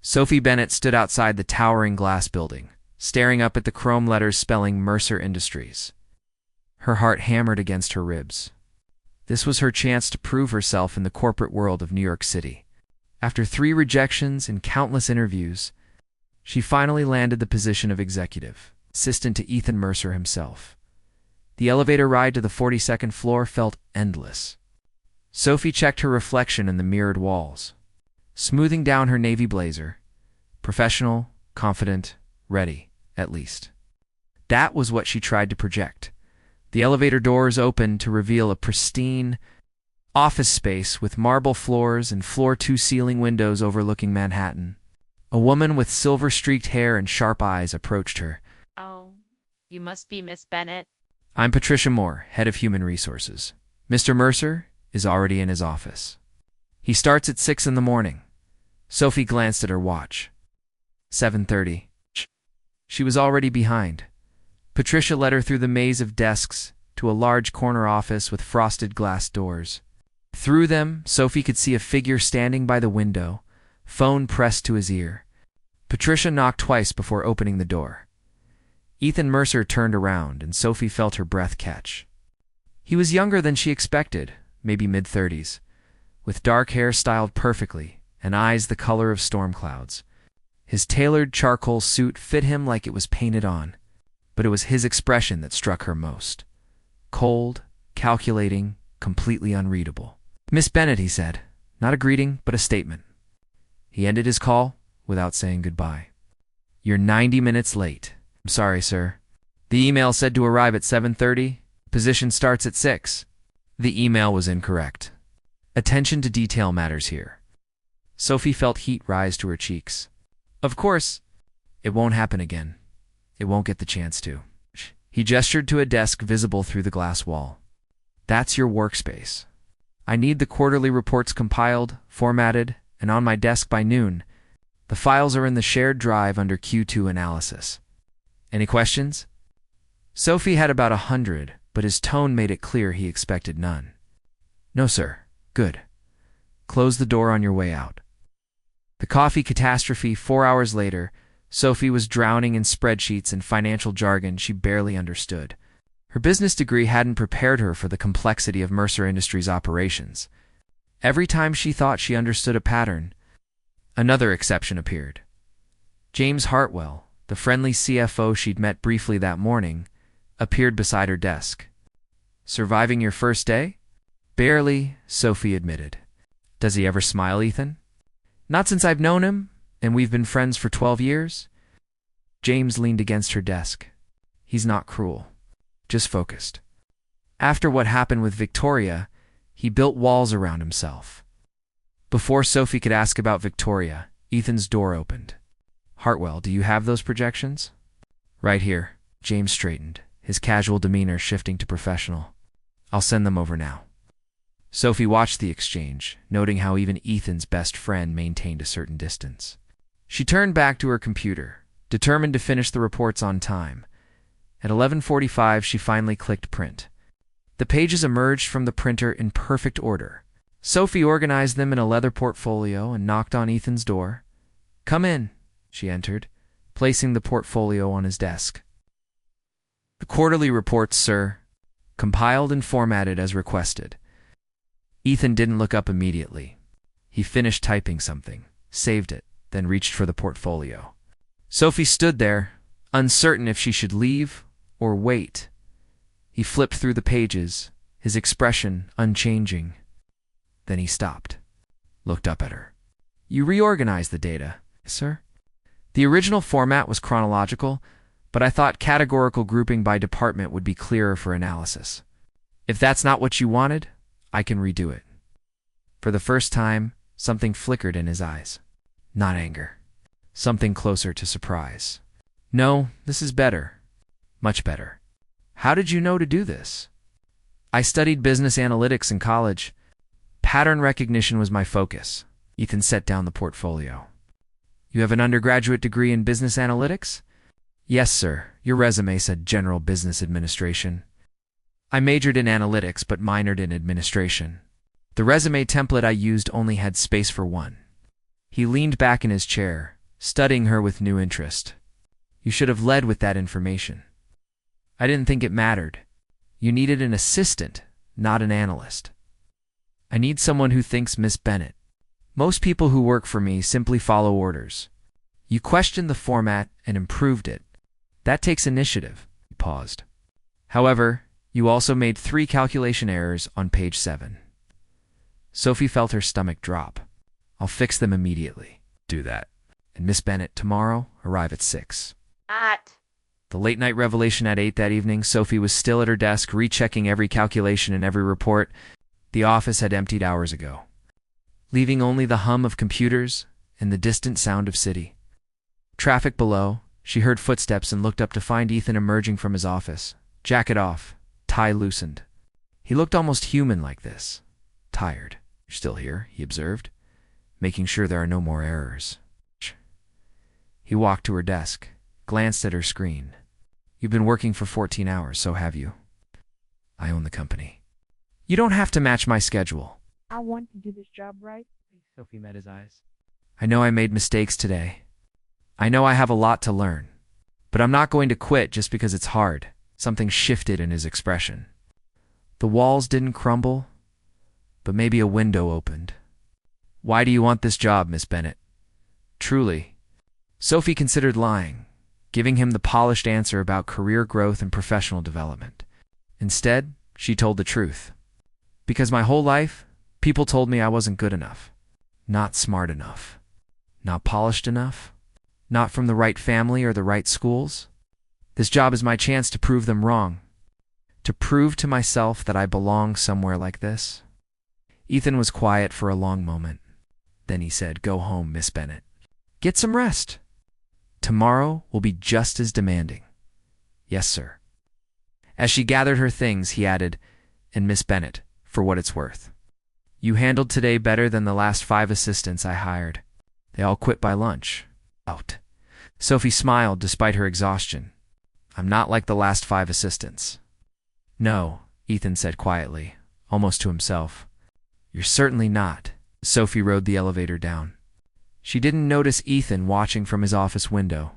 Sophie Bennett stood outside the towering glass building, staring up at the chrome letters spelling Mercer Industries. Her heart hammered against her ribs. This was her chance to prove herself in the corporate world of New York City. After 3 rejections and countless interviews, she finally landed the position of executive assistant to Ethan Mercer himself. The elevator ride to the 42nd floor felt endless. Sophie checked her reflection in the mirrored walls, smoothing down her navy blazer. Professional, confident, ready, at least. That was what she tried to project. The elevator doors opened to reveal a pristine office space with marble floors and floor-to ceiling windows overlooking Manhattan. A woman with silver-streaked hair and sharp eyes approached her. Oh, you must be Miss Bennett. I'm Patricia Moore, head of human resources. Mr. Mercer is already in his office. He starts at 6 in the morning. Sophie glanced at her watch. 7:30. She was already behind. Patricia led her through the maze of desks to a large corner office with frosted glass doors. Through them, Sophie could see a figure standing by the window, phone pressed to his ear. Patricia knocked twice before opening the door. Ethan Mercer turned around, and Sophie felt her breath catch. He was younger than she expected, maybe mid-30s, with dark hair styled perfectly and eyes the color of storm clouds. His tailored charcoal suit fit him like it was painted on, but it was his expression that struck her most. Cold, calculating, completely unreadable. "Miss Bennett," he said, not a greeting, but a statement. He ended his call without saying goodbye. "You're 90 minutes late." "I'm sorry, sir. The email said to arrive at 7:30. Position starts at 6. The email was incorrect. Attention to detail matters here. Sophie felt heat rise to her cheeks. Of course, it won't happen again. It won't get the chance to. He gestured to a desk visible through the glass wall. "That's your workspace. I need the quarterly reports compiled, formatted, and on my desk by noon. The files are in the shared drive under Q2 analysis. Any questions?" Sophie had about 100, but his tone made it clear he expected none. "No, sir. Good. Close the door on your way out." The coffee catastrophe 4 hours later, Sophie was drowning in spreadsheets and financial jargon she barely understood. Her business degree hadn't prepared her for the complexity of Mercer Industries' operations. Every time she thought she understood a pattern, another exception appeared. James Hartwell, the friendly CFO she'd met briefly that morning, appeared beside her desk. "Surviving your first day?" "Barely," Sophie admitted. "Does he ever smile, Ethan?" "Not since I've known him, and we've been friends for 12 years. James leaned against her desk. "He's not cruel, just focused. After what happened with Victoria, he built walls around himself." Before Sophie could ask about Victoria, Ethan's door opened. "Hartwell, do you have those projections?" "Right here." James straightened, his casual demeanor shifting to professional. "I'll send them over now." Sophie watched the exchange, noting how even Ethan's best friend maintained a certain distance. She turned back to her computer, determined to finish the reports on time. At 11:45, she finally clicked print. The pages emerged from the printer in perfect order. Sophie organized them in a leather portfolio and knocked on Ethan's door. "Come in," she entered, placing the portfolio on his desk. "The quarterly reports, sir. Compiled and formatted as requested." Ethan didn't look up immediately. He finished typing something, saved it, then reached for the portfolio. Sophie stood there, uncertain if she should leave or wait. He flipped through the pages, his expression unchanging. Then he stopped, looked up at her. "You reorganized the data, sir?" "The original format was chronological, but I thought categorical grouping by department would be clearer for analysis. If that's not what you wanted, I can redo it." For the first time, something flickered in his eyes. Not anger. Something closer to surprise. "No, this is better. Much better." "How did you know to do this?" "I studied business analytics in college. Pattern recognition was my focus." Ethan set down the portfolio. "You have an undergraduate degree in business analytics?" "Yes, sir. Your resume said general business administration." "I majored in analytics but minored in administration. The resume template I used only had space for one." He leaned back in his chair, studying her with new interest. You should have led with that information. I didn't think it mattered. You needed an assistant, not an analyst. I need someone who thinks, Miss Bennett. Most people who work for me simply follow orders. You questioned the format and improved it. That takes initiative. He paused. However, you also made 3 calculation errors on page 7. Sophie felt her stomach drop. I'll fix them immediately. Do that. And Miss Bennett, tomorrow, arrive at 6. Not. The late-night revelation at 8 that evening, Sophie was still at her desk, rechecking every calculation and every report. The office had emptied hours ago, leaving only the hum of computers and the distant sound of city. Traffic below, she heard footsteps and looked up to find Ethan emerging from his office, jacket off, tie loosened. He looked almost human like this. Tired. You're still here, he observed, making sure there are no more errors. He walked to her desk, glanced at her screen. You've been working for 14 hours, so have you? I own the company. You don't have to match my schedule. I want to do this job right. Sophie met his eyes. I know I made mistakes today. I know I have a lot to learn. But I'm not going to quit just because it's hard. Something shifted in his expression. The walls didn't crumble, but maybe a window opened. Why do you want this job, Miss Bennett? Truly. Sophie considered lying, giving him the polished answer about career growth and professional development. Instead, she told the truth. Because my whole life, people told me I wasn't good enough, not smart enough, not polished enough, not from the right family or the right schools. This job is my chance to prove them wrong, to prove to myself that I belong somewhere like this. Ethan was quiet for a long moment. Then he said, Go home, Miss Bennett. Get some rest. Tomorrow will be just as demanding. Yes, sir. As she gathered her things, he added, And Miss Bennett, for what it's worth. You handled today better than the last 5 assistants I hired. They all quit by lunch. Out. Sophie smiled despite her exhaustion. I'm not like the last 5 assistants. No, Ethan said quietly, almost to himself. You're certainly not. Sophie rode the elevator down. She didn't notice Ethan watching from his office window.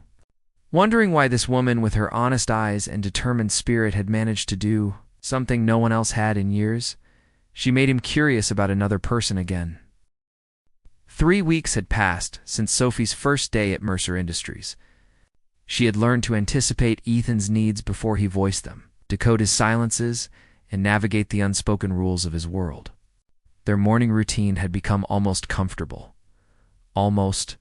Wondering why this woman with her honest eyes and determined spirit had managed to do something no one else had in years, she made him curious about another person again. 3 weeks had passed since Sophie's first day at Mercer Industries. She had learned to anticipate Ethan's needs before he voiced them, decode his silences, and navigate the unspoken rules of his world. Their morning routine had become almost comfortable. Almost.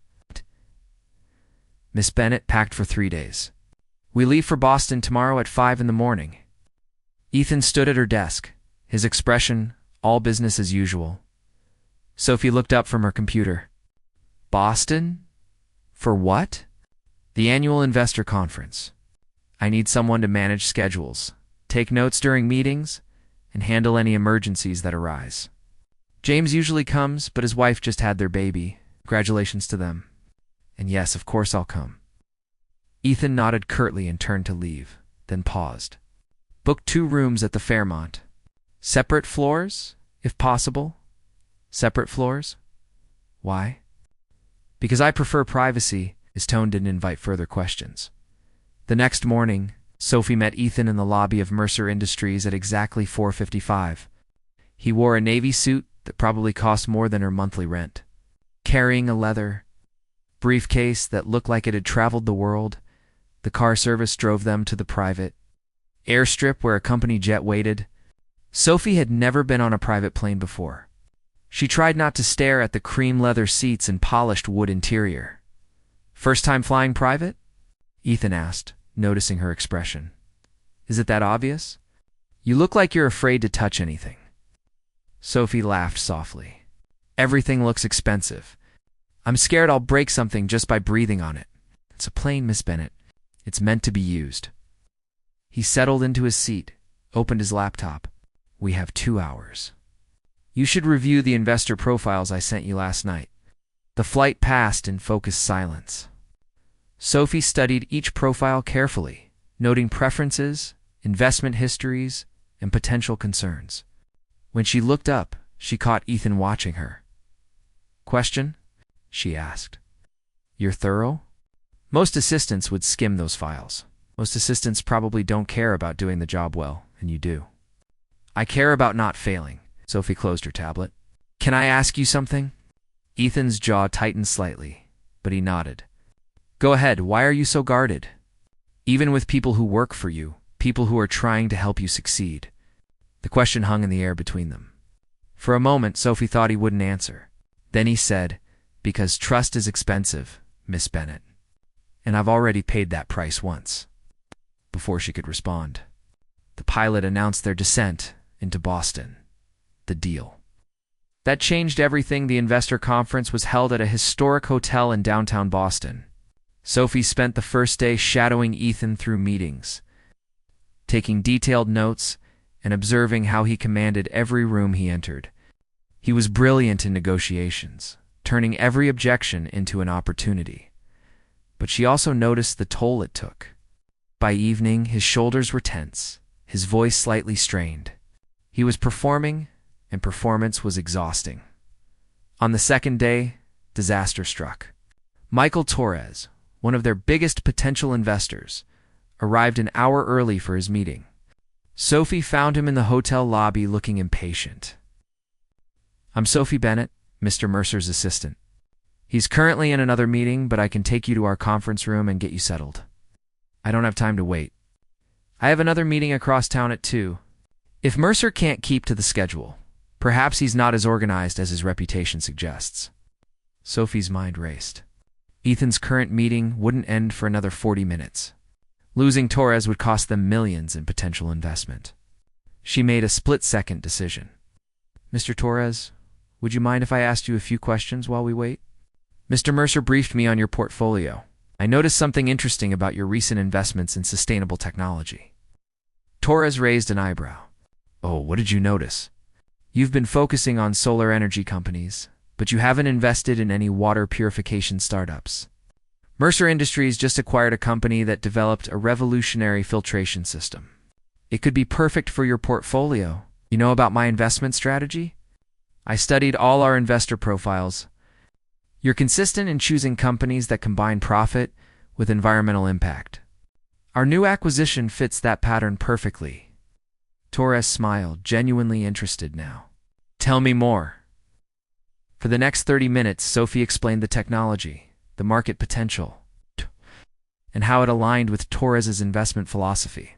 Miss Bennett packed for 3 days. We leave for Boston tomorrow at 5 in the morning. Ethan stood at her desk, his expression all business as usual. Sophie looked up from her computer. Boston? For what? The annual investor conference. I need someone to manage schedules, take notes during meetings, and handle any emergencies that arise. James usually comes, but his wife just had their baby. Congratulations to them. And yes, of course I'll come. Ethan nodded curtly and turned to leave, then paused. Book 2 rooms at the Fairmont. Separate floors, if possible. Separate floors? Why? Because I prefer privacy. His tone didn't invite further questions. The next morning, Sophie met Ethan in the lobby of Mercer Industries at exactly 4:55. He wore a navy suit that probably cost more than her monthly rent. Carrying a leather briefcase that looked like it had traveled the world, the car service drove them to the private airstrip where a company jet waited. Sophie had never been on a private plane before. She tried not to stare at the cream leather seats and polished wood interior. First time flying private? Ethan asked, noticing her expression. Is it that obvious? You look like you're afraid to touch anything. Sophie laughed softly. Everything looks expensive. I'm scared I'll break something just by breathing on it. It's a plane, Miss Bennett. It's meant to be used. He settled into his seat, opened his laptop. We have 2 hours. You should review the investor profiles I sent you last night. The flight passed in focused silence. Sophie studied each profile carefully, noting preferences, investment histories, and potential concerns. When she looked up, she caught Ethan watching her. Question? she asked. You're thorough? Most assistants would skim those files. Most assistants probably don't care about doing the job well, and you do. I care about not failing. Sophie closed her tablet. Can I ask you something? Ethan's jaw tightened slightly, but he nodded. Go ahead, why are you so guarded? Even with people who work for you, people who are trying to help you succeed. The question hung in the air between them. For a moment, Sophie thought he wouldn't answer. Then he said, because trust is expensive, Miss Bennett. And I've already paid that price once. Before she could respond, the pilot announced their descent into Boston. The deal. That changed everything. The investor conference was held at a historic hotel in downtown Boston. Sophie spent the first day shadowing Ethan through meetings, taking detailed notes and observing how he commanded every room he entered. He was brilliant in negotiations, turning every objection into an opportunity. But she also noticed the toll it took. By evening, his shoulders were tense, his voice slightly strained. He was performing, and performance was exhausting. On the second day, disaster struck. Michael Torres, one of their biggest potential investors, arrived an hour early for his meeting. Sophie found him in the hotel lobby looking impatient. I'm Sophie Bennett, Mr. Mercer's assistant. He's currently in another meeting, but I can take you to our conference room and get you settled. I don't have time to wait. I have another meeting across town at 2. If Mercer can't keep to the schedule, perhaps he's not as organized as his reputation suggests. Sophie's mind raced. Ethan's current meeting wouldn't end for another 40 minutes. Losing Torres would cost them millions in potential investment. She made a split-second decision. Mr. Torres, would you mind if I asked you a few questions while we wait? Mr. Mercer briefed me on your portfolio. I noticed something interesting about your recent investments in sustainable technology. Torres raised an eyebrow. Oh, what did you notice? You've been focusing on solar energy companies, but you haven't invested in any water purification startups. Mercer Industries just acquired a company that developed a revolutionary filtration system. It could be perfect for your portfolio. You know about my investment strategy? I studied all our investor profiles. You're consistent in choosing companies that combine profit with environmental impact. Our new acquisition fits that pattern perfectly. Torres smiled, genuinely interested now. Tell me more. For the next 30 minutes, Sophie explained the technology, the market potential, and how it aligned with Torres's investment philosophy.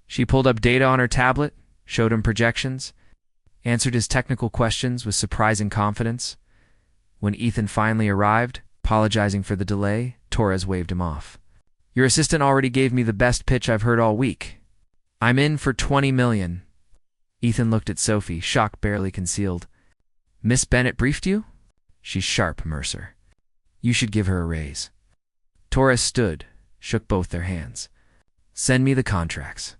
She pulled up data on her tablet, showed him projections, answered his technical questions with surprising confidence. When Ethan finally arrived, apologizing for the delay, Torres waved him off. Your assistant already gave me the best pitch I've heard all week. I'm in for $20 million. Ethan looked at Sophie, shock barely concealed. Miss Bennett briefed you? She's sharp, Mercer. You should give her a raise. Torres stood, shook both their hands. Send me the contracts.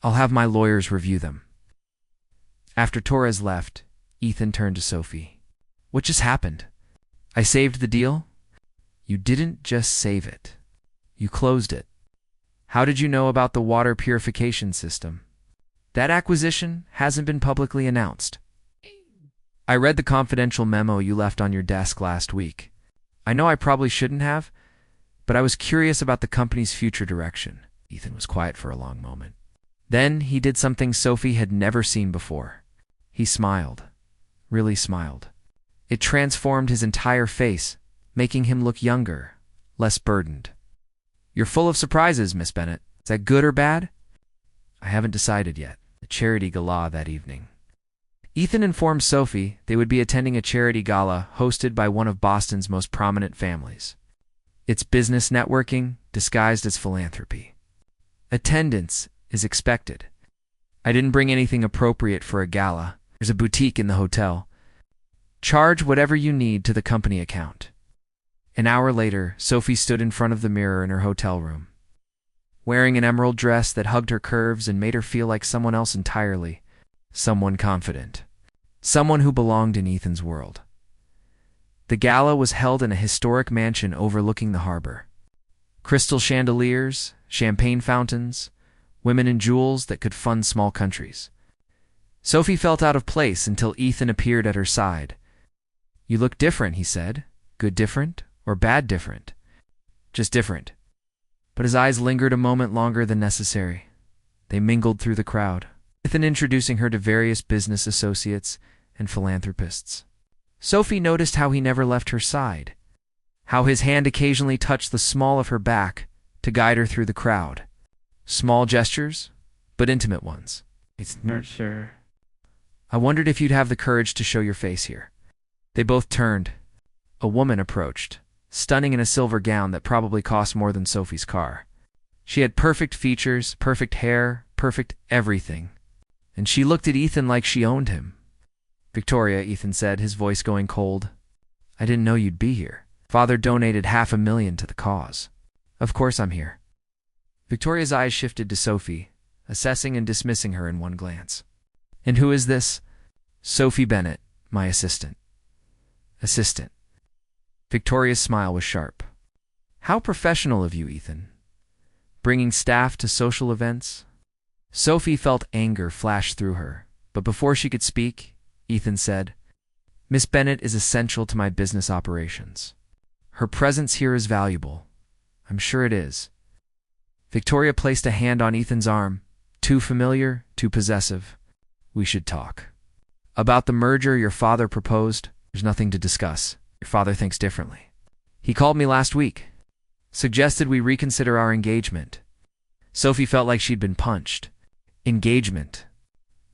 I'll have my lawyers review them. After Torres left, Ethan turned to Sophie. What just happened? I saved the deal? You didn't just save it. You closed it. How did you know about the water purification system? That acquisition hasn't been publicly announced. I read the confidential memo you left on your desk last week. I know I probably shouldn't have, but I was curious about the company's future direction. Ethan was quiet for a long moment. Then he did something Sophie had never seen before. He smiled. Really smiled. It transformed his entire face, making him look younger, less burdened. You're full of surprises, Miss Bennett. Is that good or bad? I haven't decided yet. The charity gala that evening. Ethan informed Sophie they would be attending a charity gala hosted by one of Boston's most prominent families. It's business networking disguised as philanthropy. Attendance is expected. I didn't bring anything appropriate for a gala. There's a boutique in the hotel. Charge whatever you need to the company account. An hour later, Sophie stood in front of the mirror in her hotel room, wearing an emerald dress that hugged her curves and made her feel like someone else entirely, someone confident, someone who belonged in Ethan's world. The gala was held in a historic mansion overlooking the harbor. Crystal chandeliers, champagne fountains, women in jewels that could fund small countries. Sophie felt out of place until Ethan appeared at her side. You look different, he said. Good different or bad different? Just different. But his eyes lingered a moment longer than necessary. They mingled through the crowd, Ethan introducing her to various business associates and philanthropists. Sophie noticed how he never left her side, how his hand occasionally touched the small of her back to guide her through the crowd. Small gestures, but intimate ones. It's Mercer. I wondered if you'd have the courage to show your face here. They both turned. A woman approached, stunning in a silver gown that probably cost more than Sophie's car. She had perfect features, perfect hair, perfect everything. And she looked at Ethan like she owned him. Victoria, Ethan said, his voice going cold. I didn't know you'd be here. Father donated $500,000 to the cause. Of course I'm here. Victoria's eyes shifted to Sophie, assessing and dismissing her in one glance. And who is this? Sophie Bennett, my assistant. Assistant. Victoria's smile was sharp. How professional of you, Ethan. Bringing staff to social events? Sophie felt anger flash through her, but before she could speak, Ethan said, Miss Bennett is essential to my business operations. Her presence here is valuable. I'm sure it is. Victoria placed a hand on Ethan's arm. Too familiar, too possessive. We should talk. About the merger your father proposed, there's nothing to discuss. Your father thinks differently. He called me last week. Suggested we reconsider our engagement. Sophie felt like she'd been punched. Engagement.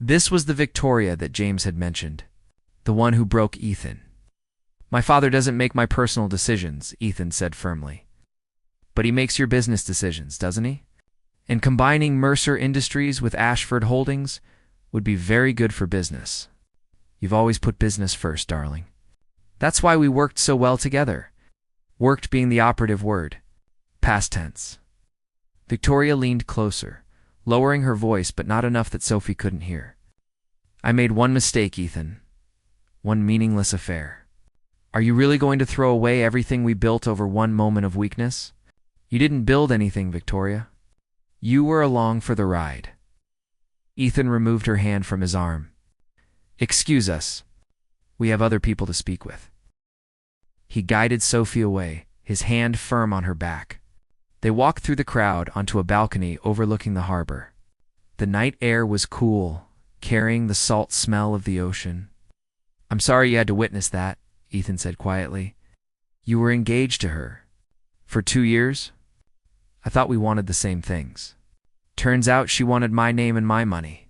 This was the Victoria that James had mentioned. The one who broke Ethan. My father doesn't make my personal decisions, Ethan said firmly. But he makes your business decisions, doesn't he? And combining Mercer Industries with Ashford Holdings would be very good for business. You've always put business first, darling. That's why we worked so well together. Worked being the operative word. Past tense. Victoria leaned closer, lowering her voice but not enough that Sophie couldn't hear. I made one mistake, Ethan. One meaningless affair. Are you really going to throw away everything we built over one moment of weakness? You didn't build anything, Victoria. You were along for the ride. Ethan removed her hand from his arm. Excuse us. We have other people to speak with. He guided Sophie away, his hand firm on her back. They walked through the crowd onto a balcony overlooking the harbor. The night air was cool, carrying the salt smell of the ocean. I'm sorry you had to witness that, Ethan said quietly. You were engaged to her. For 2 years? I thought we wanted the same things. Turns out she wanted my name and my money.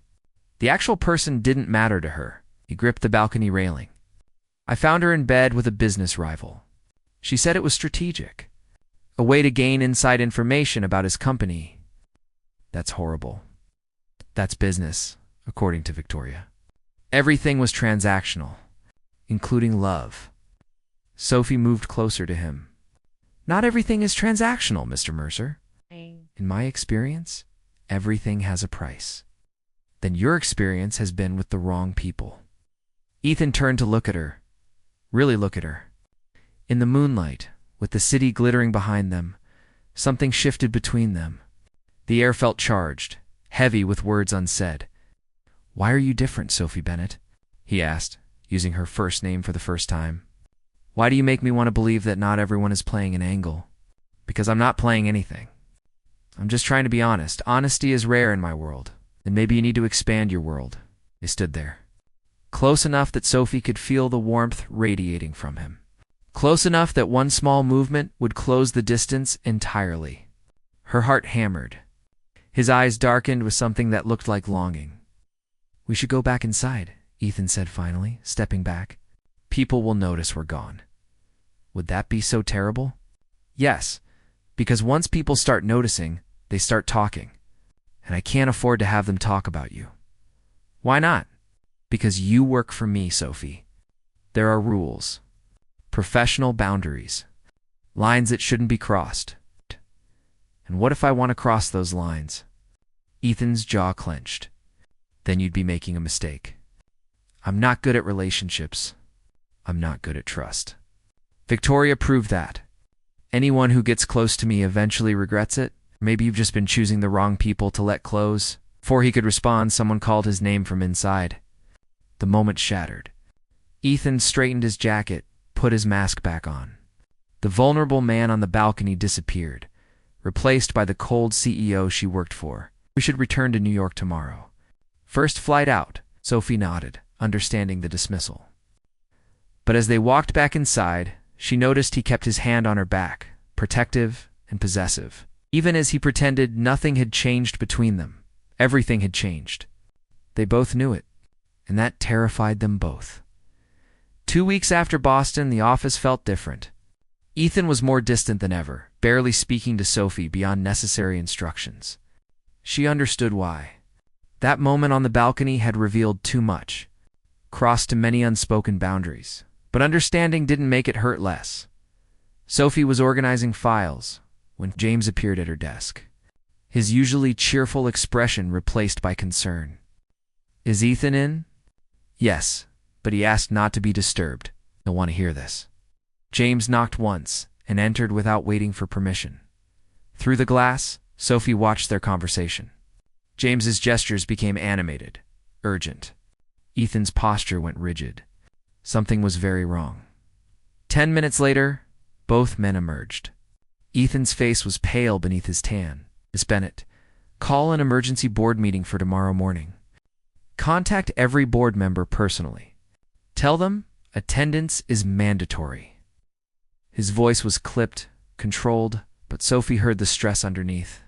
The actual person didn't matter to her. He gripped the balcony railing. I found her in bed with a business rival. She said it was strategic. A way to gain inside information about his company. That's horrible. That's business, according to Victoria. Everything was transactional, including love. Sophie moved closer to him. Not everything is transactional, Mr. Mercer. In my experience, everything has a price. Then your experience has been with the wrong people. Ethan turned to look at her. Really look at her. In the moonlight, with the city glittering behind them, something shifted between them. The air felt charged, heavy with words unsaid. Why are you different, Sophie Bennett? He asked, using her first name for the first time. Why do you make me want to believe that not everyone is playing an angle? Because I'm not playing anything. I'm just trying to be honest. Honesty is rare in my world. And maybe you need to expand your world. They stood there. Close enough that Sophie could feel the warmth radiating from him. Close enough that one small movement would close the distance entirely. Her heart hammered. His eyes darkened with something that looked like longing. We should go back inside, Ethan said finally, stepping back. People will notice we're gone. Would that be so terrible? Yes, because once people start noticing, they start talking. And I can't afford to have them talk about you. Why not? Because you work for me, Sophie. There are rules. Professional boundaries. Lines that shouldn't be crossed. And what if I want to cross those lines? Ethan's jaw clenched. Then you'd be making a mistake. I'm not good at relationships. I'm not good at trust. Victoria proved that. Anyone who gets close to me eventually regrets it. Maybe you've just been choosing the wrong people to let close. Before he could respond, someone called his name from inside. The moment shattered. Ethan straightened his jacket, put his mask back on. The vulnerable man on the balcony disappeared, replaced by the cold CEO she worked for. We should return to New York tomorrow. First flight out, Sophie nodded, understanding the dismissal. But as they walked back inside, she noticed he kept his hand on her back, protective and possessive. Even as he pretended nothing had changed between them, everything had changed. They both knew it, and that terrified them both. 2 weeks after Boston, the office felt different. Ethan was more distant than ever, barely speaking to Sophie beyond necessary instructions. She understood why. That moment on the balcony had revealed too much, crossed too many unspoken boundaries. But understanding didn't make it hurt less. Sophie was organizing files when James appeared at her desk, his usually cheerful expression replaced by concern. "Is Ethan in?" "Yes, but he asked not to be disturbed. He'll want to hear this." James knocked once and entered without waiting for permission. Through the glass, Sophie watched their conversation. James's gestures became animated, urgent. Ethan's posture went rigid. Something was very wrong. 10 minutes later, both men emerged. Ethan's face was pale beneath his tan. "Miss Bennett, call an emergency board meeting for tomorrow morning. Contact every board member personally. Tell them attendance is mandatory." His voice was clipped, controlled, but Sophie heard the stress underneath.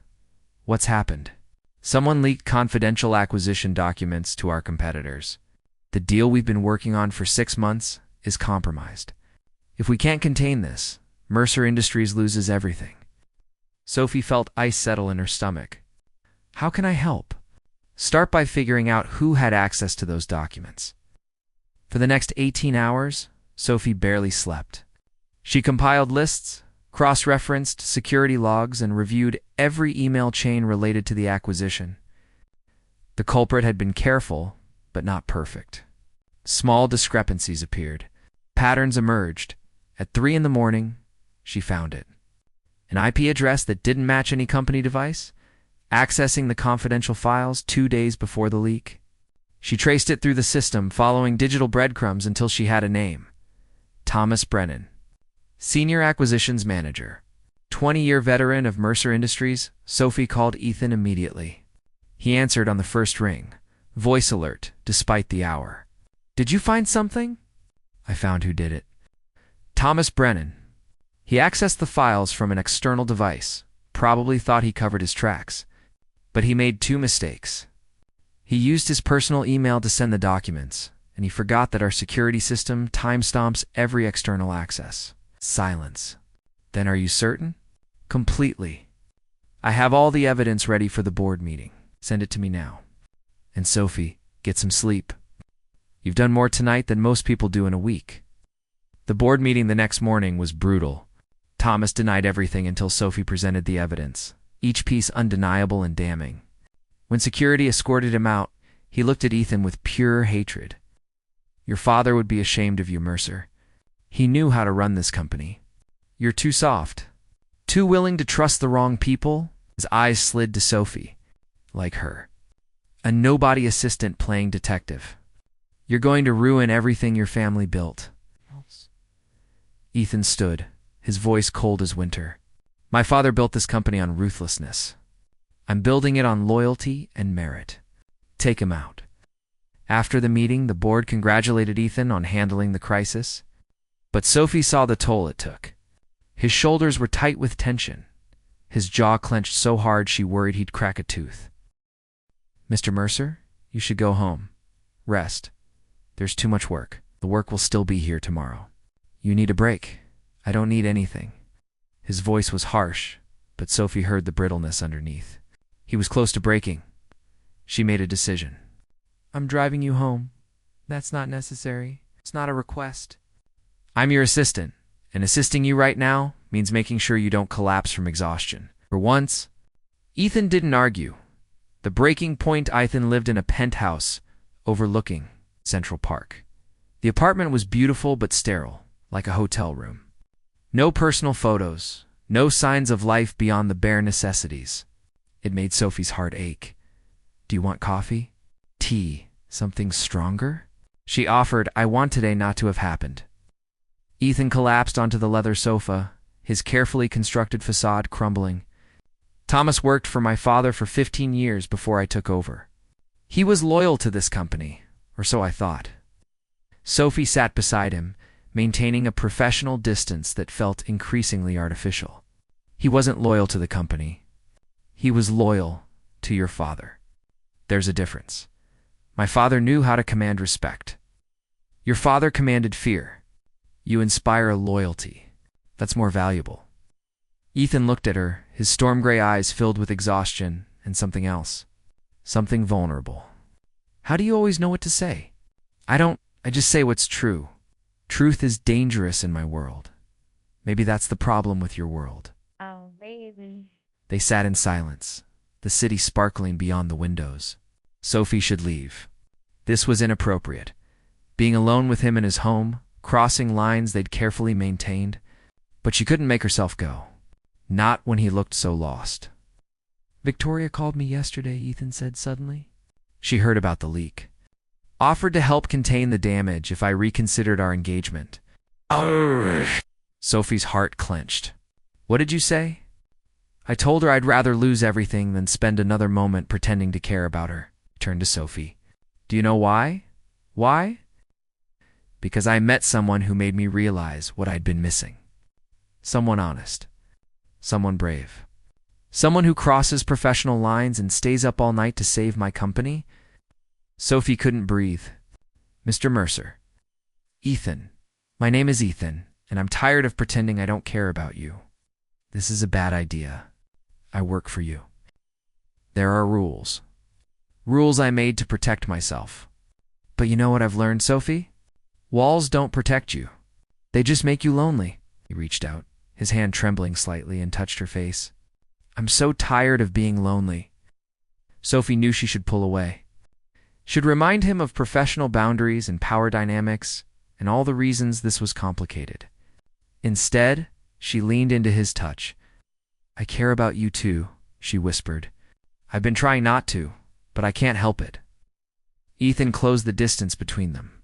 "What's happened?" "Someone leaked confidential acquisition documents to our competitors. The deal we've been working on for 6 months is compromised. If we can't contain this, Mercer Industries loses everything." Sophie felt ice settle in her stomach. "How can I help?" "Start by figuring out who had access to those documents." For the next 18 hours, Sophie barely slept. She compiled lists, cross-referenced security logs, and reviewed every email chain related to the acquisition. The culprit had been careful, but not perfect. Small discrepancies appeared. Patterns emerged. At 3 in the morning, she found it. An IP address that didn't match any company device, accessing the confidential files 2 days before the leak. She traced it through the system, following digital breadcrumbs until she had a name. Thomas Brennan, Senior Acquisitions Manager. 20-year veteran of Mercer Industries, Sophie called Ethan immediately. He answered on the first ring, voice alert, despite the hour. "Did you find something?" "I found who did it." Thomas Brennan. He accessed the files from an external device, probably thought he covered his tracks. But he made 2 mistakes. He used his personal email to send the documents, and he forgot that our security system timestamps every external access. Silence. "Then are you certain?" "Completely. I have all the evidence ready for the board meeting. Send it to me now. And Sophie, get some sleep. You've done more tonight than most people do in a week." The board meeting the next morning was brutal. Thomas denied everything until Sophie presented the evidence, each piece undeniable and damning. When security escorted him out, he looked at Ethan with pure hatred. "Your father would be ashamed of you, Mercer. He knew how to run this company. You're too soft, too willing to trust the wrong people." His eyes slid to Sophie, like her. A nobody assistant playing detective. "You're going to ruin everything your family built." Ethan stood, his voice cold as winter. "My father built this company on ruthlessness. I'm building it on loyalty and merit. Take him out." After the meeting, the board congratulated Ethan on handling the crisis. But Sophie saw the toll it took. His shoulders were tight with tension. His jaw clenched so hard she worried he'd crack a tooth. "Mr. Mercer, you should go home. Rest. There's too much work. The work will still be here tomorrow. You need a break." "I don't need anything." His voice was harsh, but Sophie heard the brittleness underneath. He was close to breaking. She made a decision. "I'm driving you home. That's not necessary. It's not a request." "I'm your assistant, and assisting you right now means making sure you don't collapse from exhaustion." For once, Ethan didn't argue. The breaking point, Ethan lived in a penthouse overlooking Central Park. The apartment was beautiful but sterile, like a hotel room. No personal photos, no signs of life beyond the bare necessities. It made Sophie's heart ache. "Do you want coffee? Tea? Something stronger?" She offered. "I want today not to have happened." Ethan collapsed onto the leather sofa, his carefully constructed facade crumbling. Thomas worked for my father for 15 years before I took over. He was loyal to this company, or so I thought. Sophie sat beside him, maintaining a professional distance that felt increasingly artificial. He wasn't loyal to the company. He was loyal to your father. There's a difference. My father knew how to command respect. Your father commanded fear. You inspire loyalty. That's more valuable. Ethan looked at her, his storm gray eyes filled with exhaustion and something else. Something vulnerable. How do you always know what to say? I don't. I just say what's true. Truth is dangerous in my world. Maybe that's the problem with your world. Oh, baby. They sat in silence, the city sparkling beyond the windows. Sophie should leave. This was inappropriate. Being alone with him in his home, crossing lines they'd carefully maintained. But she couldn't make herself go. Not when he looked so lost. Victoria called me yesterday, Ethan said suddenly. She heard about the leak. Offered to help contain the damage if I reconsidered our engagement. Sophie's heart clenched. What did you say? I told her I'd rather lose everything than spend another moment pretending to care about her. Turned to Sophie. Do you know why? Why? Because I met someone who made me realize what I'd been missing. Someone honest. Someone brave. Someone who crosses professional lines and stays up all night to save my company. Sophie couldn't breathe. Mr. Mercer. Ethan. My name is Ethan, and I'm tired of pretending I don't care about you. This is a bad idea. I work for you. There are rules. Rules I made to protect myself. But you know what I've learned, Sophie? Walls don't protect you. They just make you lonely. He reached out, his hand trembling slightly, and touched her face. I'm so tired of being lonely. Sophie knew she should pull away. Should remind him of professional boundaries and power dynamics and all the reasons this was complicated. Instead, she leaned into his touch. I care about you too, she whispered. I've been trying not to, but I can't help it. Ethan closed the distance between them,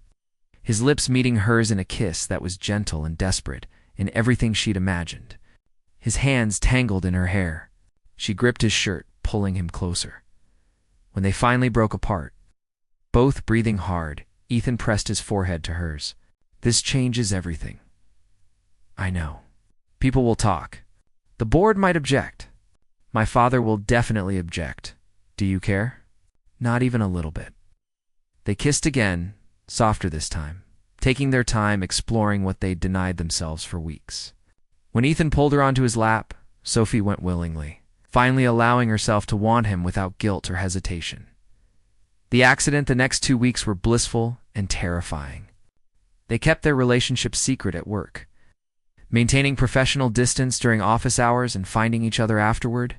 his lips meeting hers in a kiss that was gentle and desperate in everything she'd imagined. His hands tangled in her hair. She gripped his shirt, pulling him closer. When they finally broke apart, both breathing hard, Ethan pressed his forehead to hers. This changes everything. I know. People will talk. The board might object. My father will definitely object. Do you care? Not even a little bit. They kissed again, softer this time, taking their time exploring what they'd denied themselves for weeks. When Ethan pulled her onto his lap, Sophie went willingly, finally allowing herself to want him without guilt or hesitation. The accident the next 2 weeks were blissful and terrifying. They kept their relationship secret at work, maintaining professional distance during office hours and finding each other afterward.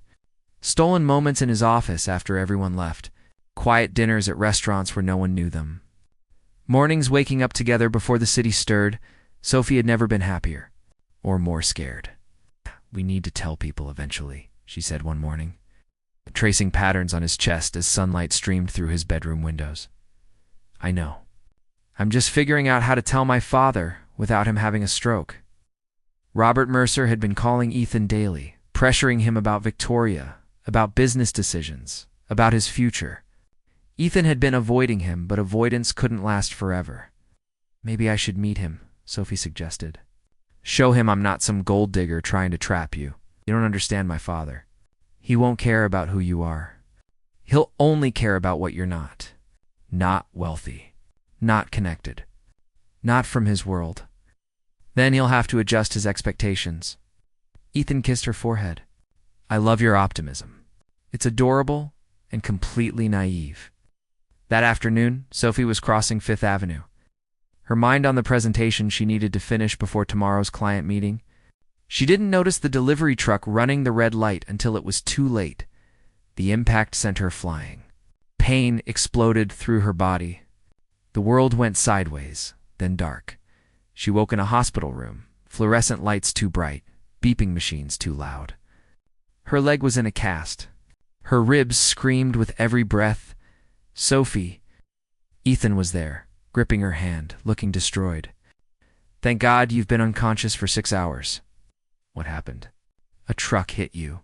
Stolen moments in his office after everyone left, quiet dinners at restaurants where no one knew them. Mornings waking up together before the city stirred. Sophie had never been happier, or more scared. We need to tell people eventually, she said one morning, tracing patterns on his chest as sunlight streamed through his bedroom windows. I know. I'm just figuring out how to tell my father without him having a stroke. Robert Mercer had been calling Ethan daily, pressuring him about Victoria, about business decisions, about his future. Ethan had been avoiding him, but avoidance couldn't last forever. Maybe I should meet him, Sophie suggested. Show him I'm not some gold digger trying to trap you. You don't understand my father. He won't care about who you are. He'll only care about what you're not. Not wealthy. Not connected. Not from his world. Then he'll have to adjust his expectations. Ethan kissed her forehead. I love your optimism. It's adorable and completely naive. That afternoon, Sophie was crossing Fifth Avenue, her mind on the presentation she needed to finish before tomorrow's client meeting. She didn't notice the delivery truck running the red light until it was too late. The impact sent her flying. Pain exploded through her body. The world went sideways, then dark. She woke in a hospital room, fluorescent lights too bright, beeping machines too loud. Her leg was in a cast. Her ribs screamed with every breath. Sophie. Ethan was there, gripping her hand, looking destroyed. Thank God you've been unconscious for 6 hours. What happened? A truck hit you.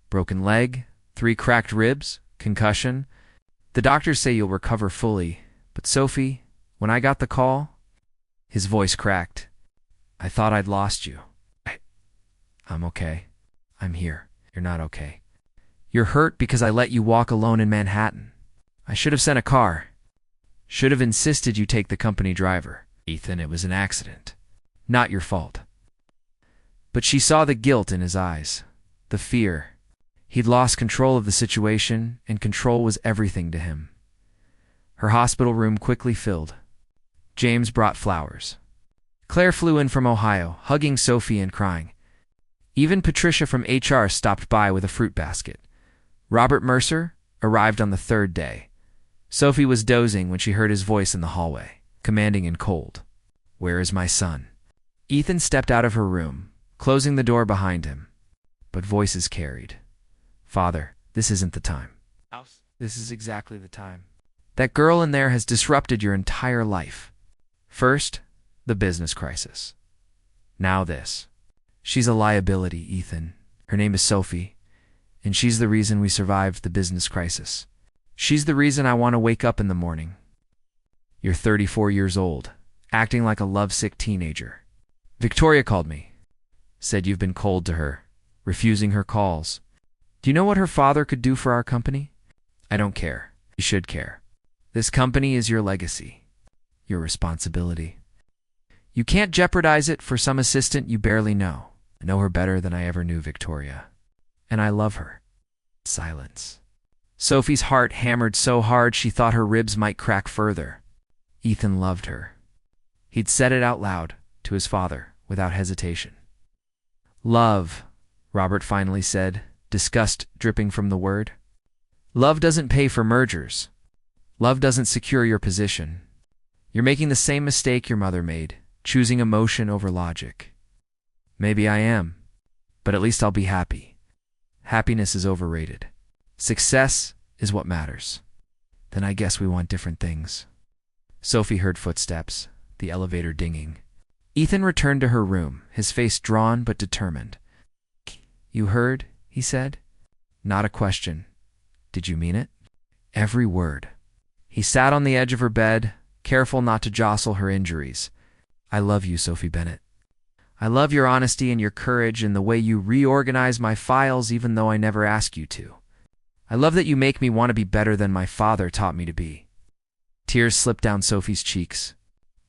Broken leg, 3 cracked ribs, concussion. The doctors say you'll recover fully, but Sophie, when I got the call, his voice cracked. I thought I'd lost you. I'm okay. I'm here. You're not okay. You're hurt because I let you walk alone in Manhattan. I should have sent a car. Should have insisted you take the company driver. Ethan, it was an accident. Not your fault. But she saw the guilt in his eyes, the fear. He'd lost control of the situation, and control was everything to him. Her hospital room quickly filled. James brought flowers. Claire flew in from Ohio, hugging Sophie and crying. Even Patricia from HR stopped by with a fruit basket. Robert Mercer arrived on the 3rd day. Sophie was dozing when she heard his voice in the hallway, commanding and cold. Where is my son? Ethan stepped out of her room, closing the door behind him. But voices carried. Father, this isn't the time. This is exactly the time. That girl in there has disrupted your entire life. First, the business crisis. Now this. She's a liability, Ethan. Her name is Sophie, and she's the reason we survived the business crisis. She's the reason I want to wake up in the morning. You're 34 years old, acting like a lovesick teenager. Victoria called me. Said you've been cold to her, refusing her calls. Do you know what her father could do for our company? I don't care. You should care. This company is your legacy, your responsibility. You can't jeopardize it for some assistant you barely know. I know her better than I ever knew Victoria. And I love her. Silence. Sophie's heart hammered so hard she thought her ribs might crack further. Ethan loved her. He'd said it out loud to his father without hesitation. Love, Robert finally said, disgust dripping from the word. Love doesn't pay for mergers. Love doesn't secure your position. You're making the same mistake your mother made, choosing emotion over logic. Maybe I am, but at least I'll be happy. Happiness is overrated. Success is what matters. Then I guess we want different things. Sophie heard footsteps, the elevator dinging. Ethan returned to her room, his face drawn but determined. You heard, he said. Not a question. Did you mean it? Every word. He sat on the edge of her bed, careful not to jostle her injuries. I love you, Sophie Bennett. I love your honesty and your courage and the way you reorganize my files even though I never ask you to. I love that you make me want to be better than my father taught me to be. Tears slipped down Sophie's cheeks.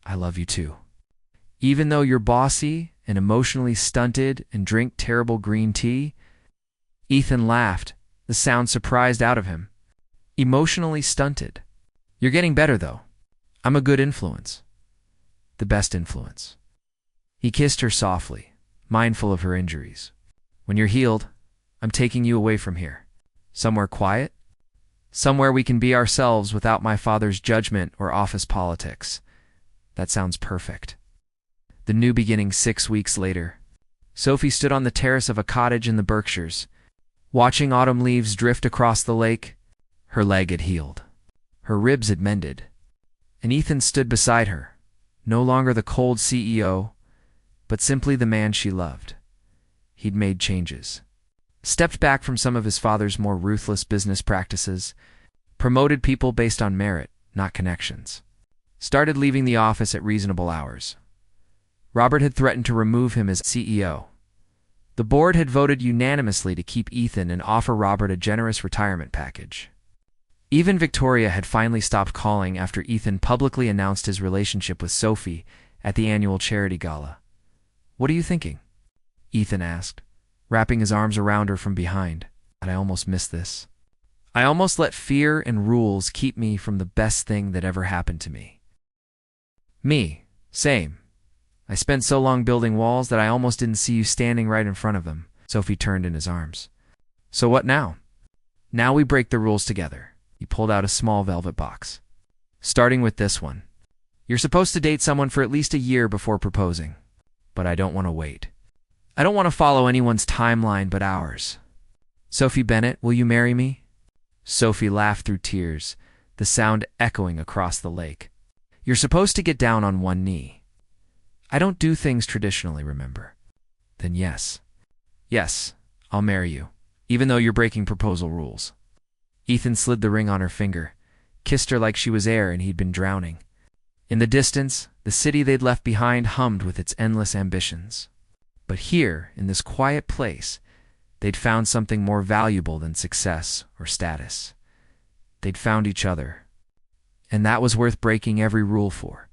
I love you too. Even though you're bossy and emotionally stunted and drink terrible green tea? Ethan laughed, the sound surprised out of him. Emotionally stunted. You're getting better, though. I'm a good influence. The best influence. He kissed her softly, mindful of her injuries. When you're healed, I'm taking you away from here. Somewhere quiet? Somewhere we can be ourselves without my father's judgment or office politics. That sounds perfect. The new beginning 6 weeks later. Sophie stood on the terrace of a cottage in the Berkshires, watching autumn leaves drift across the lake. Her leg had healed. Her ribs had mended. And Ethan stood beside her, no longer the cold CEO, but simply the man she loved. He'd made changes. Stepped back from some of his father's more ruthless business practices, promoted people based on merit, not connections. Started leaving the office at reasonable hours. Robert had threatened to remove him as CEO. The board had voted unanimously to keep Ethan and offer Robert a generous retirement package. Even Victoria had finally stopped calling after Ethan publicly announced his relationship with Sophie at the annual charity gala. What are you thinking? Ethan asked, wrapping his arms around her from behind. I almost missed this. I almost let fear and rules keep me from the best thing that ever happened to me. Me, same. I spent so long building walls that I almost didn't see you standing right in front of them. Sophie turned in his arms. So what now? Now we break the rules together. He pulled out a small velvet box. Starting with this one. You're supposed to date someone for at least a year before proposing. But I don't want to wait. I don't want to follow anyone's timeline but ours. Sophie Bennett, will you marry me? Sophie laughed through tears, the sound echoing across the lake. You're supposed to get down on one knee. I don't do things traditionally, remember? Then yes. Yes, I'll marry you, even though you're breaking proposal rules. Ethan slid the ring on her finger, kissed her like she was air and he'd been drowning. In the distance, the city they'd left behind hummed with its endless ambitions. But here, in this quiet place, they'd found something more valuable than success or status. They'd found each other. And that was worth breaking every rule for.